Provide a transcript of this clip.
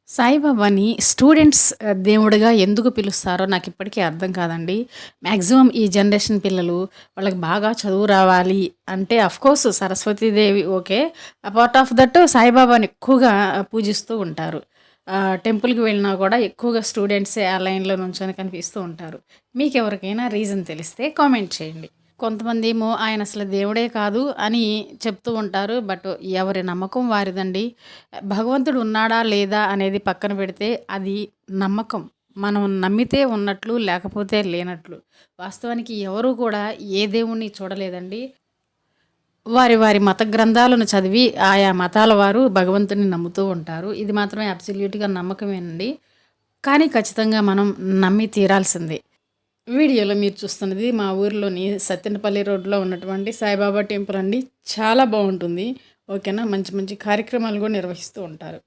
సాయిబాబాని students దేవుడిగా ఎందుకు పిలుస్తారో నాకిప్పటికీ అర్థం కాదండి. మాక్సిమం ఈ జనరేషన్ పిల్లలు వాళ్ళకి బాగా చదువు రావాలి అంటే of course Saraswatidevi okay. Apart of that సాయిబాబాని ఎక్కువగా పూజిస్తూ ఉంటారు. టెంపుల్‌కి వెళ్ళినా కూడా ఎక్కువగా స్టూడెంట్సే ఆ లైన్‌లో నుంచొని కనిపిస్తూ ఉంటారు. మీకెవరికైనా రీజన్ తెలిస్తే కామెంట్ చేయండి. కొంతమందేమో ఆయనసలు దేవుడే కాదు అని చెప్తూ ఉంటారు. బట్ ఎవరి నమ్మకం వారిదండి. భగవంతుడు ఉన్నాడా? లేదా? అనేది పక్కన పెడితే అది నమ్మకం. మనం నమ్మితే ఉన్నట్లు, లేకపోతే లేనట్లు. వాస్తవానికి ఎవరు కూడా ఏ దేవుడిని చూడలేదండి. వారి మత గ్రంథాలను చదివి ఆయా మతాల వారు భగవంతుడిని నమ్ముతూ ఉంటారు. ఇది మాత్రమే అబ్సల్యూట్‌గా నమ్మకమేనండి. కానీ ఖచ్చితంగా మనం నమ్మి తీరాల్సిందే. వీడియోలో మీరు చూస్తున్నది మా ఊరిలోని సత్తెనపల్లి రోడ్‌లో ఉన్నటువంటి సాయిబాబా టెంపుల్ అండి. చాలా బావుంటుంది. ఓకేనా. మంచి మంచి కార్యక్రమాలు కూడా నిర్వహిస్తూ ఉంటారు.